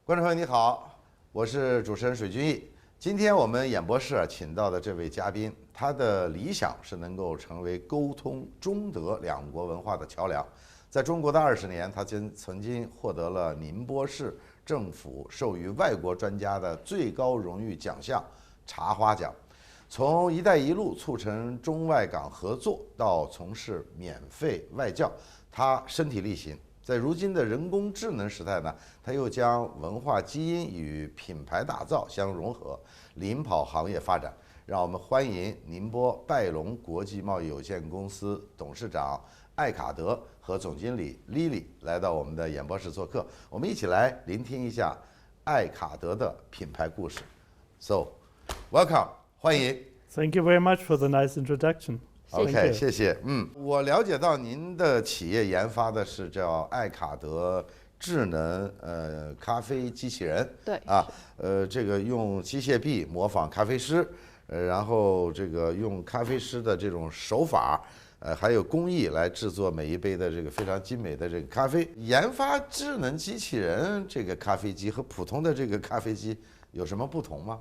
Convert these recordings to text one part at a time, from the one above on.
观众朋友你好，我是主持人水军毅。今天我们演播室请到的这位嘉宾，他的理想是能够成为沟通中德两国文化的桥梁。在中国的20年，他曾经获得了宁波市政府授予外国专家的最高荣誉奖项茶花奖。从“一带一路”促成中外港合作到从事免费外教，他身体力行。在如今的人工智能时代呢，他又将文化基因与品牌打造相融合，领跑行业发展。让我们欢迎宁波拜龙国际贸易有限公司董事长艾卡德和总经理 Lily 来到我们的演播室做客。我们一起来聆听一下艾卡德的品牌故事。So, welcome， 欢迎。Thank you very much for the nice introduction.OK， 谢谢。我了解到您的企业研发的是叫艾卡德智能咖啡机器人。对啊，这个用机械臂模仿咖啡师，然后这个用咖啡师的这种手法，还有工艺来制作每一杯的这个非常精美的这个咖啡。研发智能机器人这个咖啡机和普通的这个咖啡机有什么不同吗？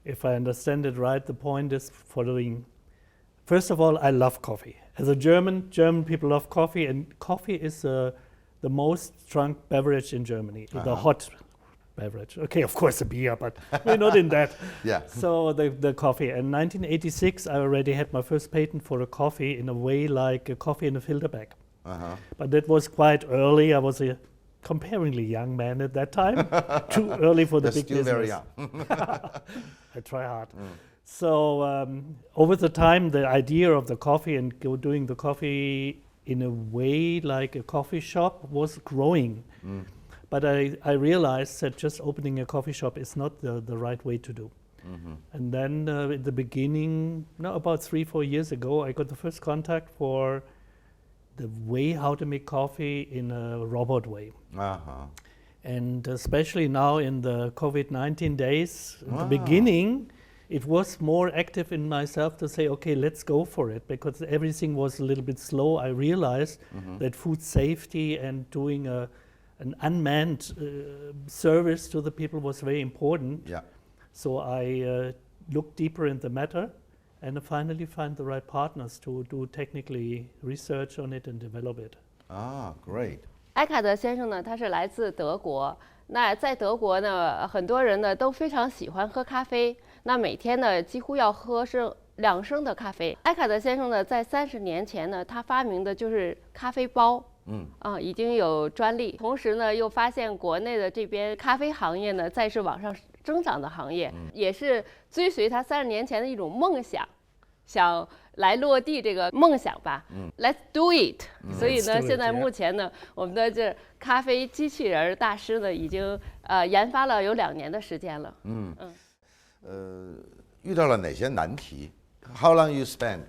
If I understand it right, the point is following.First of all, I love coffee. As a German people love coffee, and coffee is the most drunk beverage in Germany, the hot beverage. Okay, of course, a beer, but we're not in that. Yeah. So the coffee. In 1986, I already had my first patent for a coffee in a way like a coffee in a filter bag. But that was quite early. I was a comparingly young man at that time. Too early for the big still business. Very young. I try hard.So over the time, the idea of the coffee and doing the coffee in a way like a coffee shop was growing. But I realized that just opening a coffee shop is not the right way to do. And then in the beginning, about 3-4 years ago, I got the first contact for the way how to make coffee in a robot way. And especially now in the COVID-19 days, in the beginning,It was more active in myself to say, okay, let's go for it, because everything was a little bit slow. I realized that food safety and doing an unmanned service to the people was very important. Yeah. So I looked deeper in the matter and finally find the right partners to do technically research on it and develop it. Great. 艾卡德先生呢，他是来自德国。那在德国呢，很多人呢都非常喜欢喝咖啡。那每天呢，几乎要喝是2升的咖啡。艾卡德先生呢，在30年前呢，他发明的就是咖啡包，已经有专利。同时呢，又发现国内的这边咖啡行业呢，在是往上增长的行业，也是追随他30年前的一种梦想，想来落地这个梦想吧。Let's do it。所以呢，现在目前呢，我们的这咖啡机器人大师呢，已经研发了有2年的时间了。遇到了哪些难题 ？How long you spent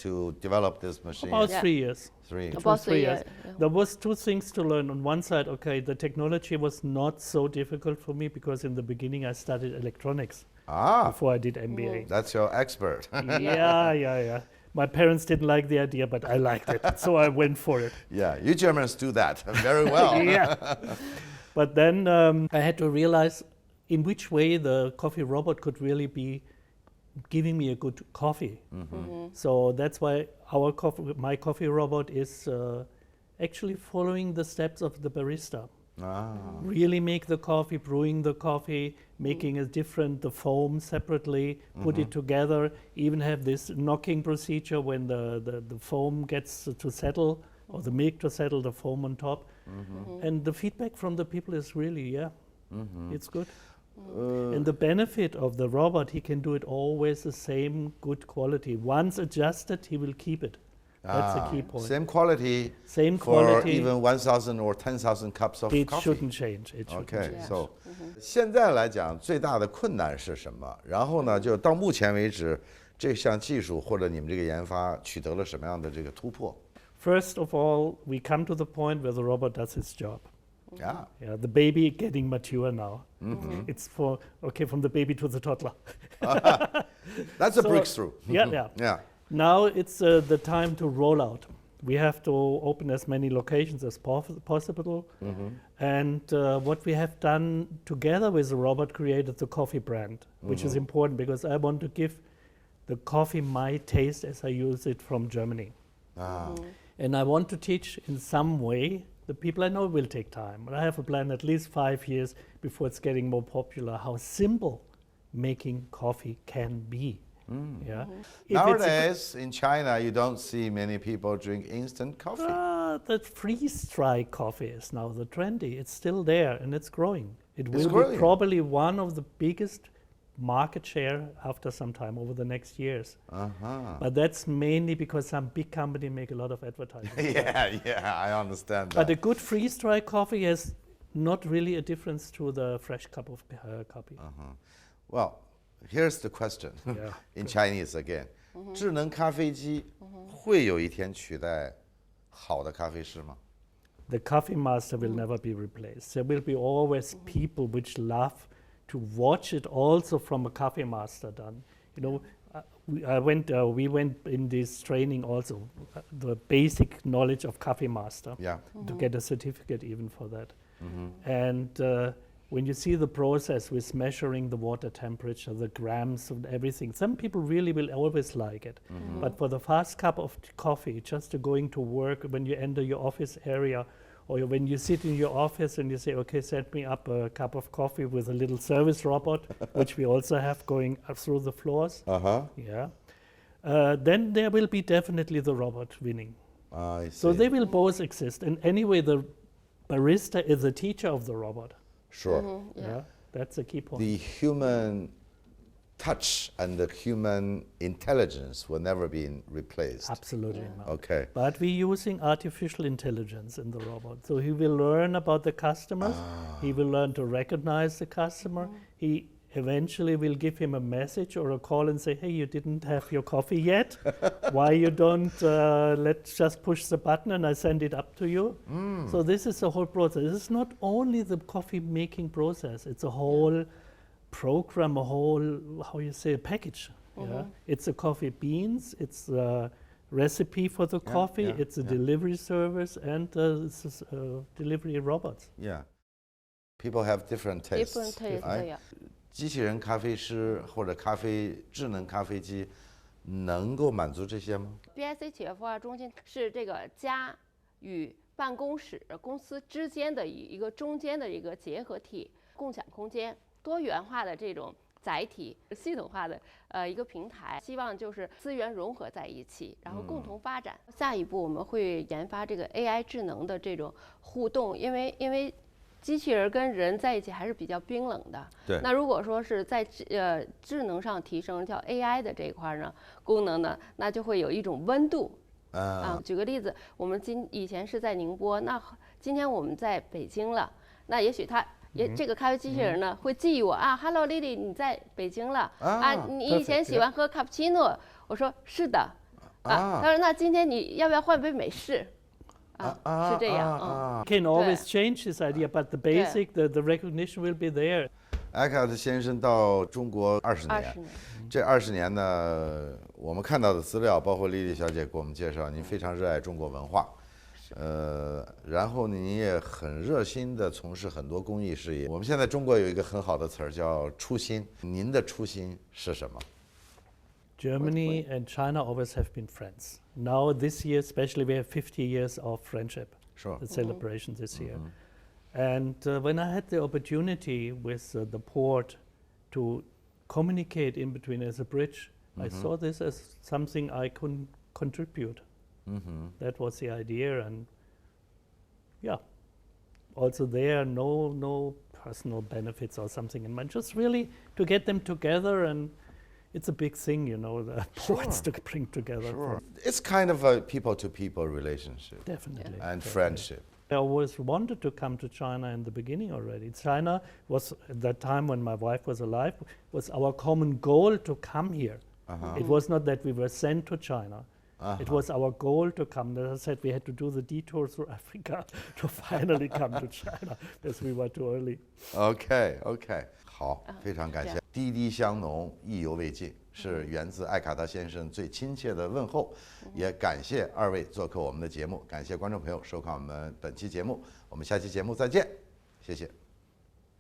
to develop this machine? About 3 years. About 3 years. There was 2 things to learn. On one side, okay, the technology was not so difficult for me because in the beginning I studied electronics before I did MBA. That's your expert. Yeah. My parents didn't like the idea, but I liked it, so I went for it. Yeah, you Germans do that very well. Yeah. But then I had to realize in which way the coffee robot could really be giving me a good coffee. So that's why my coffee robot is actually following the steps of the barista. Really make the coffee, brewing the coffee, making the foam separately, put it together, even have this knocking procedure when the foam gets to settle, or the milk to settle the foam on top. And the feedback from the people is really, it's good. And the benefit of the robot, he can do it always the same good quality. Once adjusted, he will keep it. That's the key point. Same quality. Same for quality. even 1,000 or 10,000 cups of it coffee. Shouldn't change. It shouldn't Okay, change. so 现在来讲最大的困难是什么？然后呢，就到目前为止，这项技术或者你们这个研发取得了什么样的这个突破？ First of all, we come to the point where the robot does its job. Yeah. The baby getting mature now. It's from the baby to the toddler. That's a breakthrough. Yeah. Now it's the time to roll out. We have to open as many locations as possible. And what we have done together with the robot created the coffee brand, which is important because I want to give the coffee my taste as I use it from Germany. And I want to teach in some way, the people I know will take time, but I have a plan at least 5 years before it's getting more popular, how simple making coffee can be. Yeah. Nowadays, in China, you don't see many people drink instant coffee. The freeze-dry coffee is now the trendy. It's still there and it's growing. It will growing. be probably one of the biggest market share after some time over the next years. But that's mainly because some big company make a lot of advertising. Yeah, I understand that. But a good freeze-dry coffee has not really a difference to the fresh cup of coffee. Well, here's the question Yeah. in Chinese again. 智能咖啡机会有一天取代好的咖啡师吗？ The coffee master will never be replaced. There will be always people which love to watch it also from a coffee master done. You know, we went in this training also, the basic knowledge of coffee master, Yeah. to get a certificate even for that. And when you see the process with measuring the water temperature, the grams and everything, some people really will always like it. But for the fast cup of coffee, just going to work, when you enter your office area, or when you sit in your office and you say, okay, set me up a cup of coffee with a little service robot, which we also have going up through the floors. Yeah. Then there will be definitely the robot winning. I see. So they will both exist. And anyway, the barista is the teacher of the robot. Sure. Yeah, that's a key point. The human touch and the human intelligence will never be replaced. Absolutely not. Okay. But we're using artificial intelligence in the robot. So he will learn about the customers. He will learn to recognize the customer. He eventually will give him a message or a call and say, hey, you didn't have your coffee yet. Why you don't, let's just push the button and I send it up to you. So this is the whole process. It's not only the coffee making process, it's a whole program, a whole, how you say, a package. Yeah? It's the coffee beans, it's the recipe for the coffee, it's a delivery service, and it's delivery robots. Yeah. People have different tastes. Different taste, right? 机器人咖啡师或者智能咖啡机能够满足这些吗？ BIC 企业孵化中心是这个家与办公室公司之间的一个中间的一个结合体，共享空间，多元化的这种载体，系统化的一个平台，希望就是资源融合在一起，然后共同发展。下一步我们会研发这个 AI 智能的这种互动，因为机器人跟人在一起还是比较冰冷的。对。那如果说是在智能上提升，叫 AI 的这一块呢，功能呢，那就会有一种温度。举个例子，我们以前是在宁波，那今天我们在北京了，那也许这个咖啡机器人呢会记忆我啊 ，Hello Lily， 你在北京了你以前喜欢喝卡布奇诺，我说是的他说那今天你要不要换杯美式？是这样。Can always change this idea, but the basic, the recognition will be there. Eckhart 先生到中国20年，这20年呢，我们看到的资料，包括丽丽小姐给我们介绍，您非常热爱中国文化，然后您也很热心地从事很多公益事业。我们现在中国有一个很好的词儿叫初心，您的初心是什么？ Germany and China always have been friends. Now this year especially we have 50 years of friendship. Sure. The celebration this year. And when I had the opportunity with the port to communicate in between as a bridge, I saw this as something I could contribute. That was the idea, and yeah, also there no personal benefits or something in mind, just really to get them together, and it's a big thing, you know, the ports to bring together. Sure. It's kind of a people-to-people relationship. Definitely. And friendship. I always wanted to come to China in the beginning already. China was, at that time when my wife was alive, was our common goal to come here. It was not that we were sent to China. It was our goal to come. As I said, we had to do the detour through Africa to finally come to China, because we were too early. OK， 好，非常感谢。滴滴香浓，意犹未尽。是源自艾卡特先生最亲切的问候。也感谢2位做客我们的节目，感谢观众朋友收看我们本期节目，我们下期节目再见，谢谢。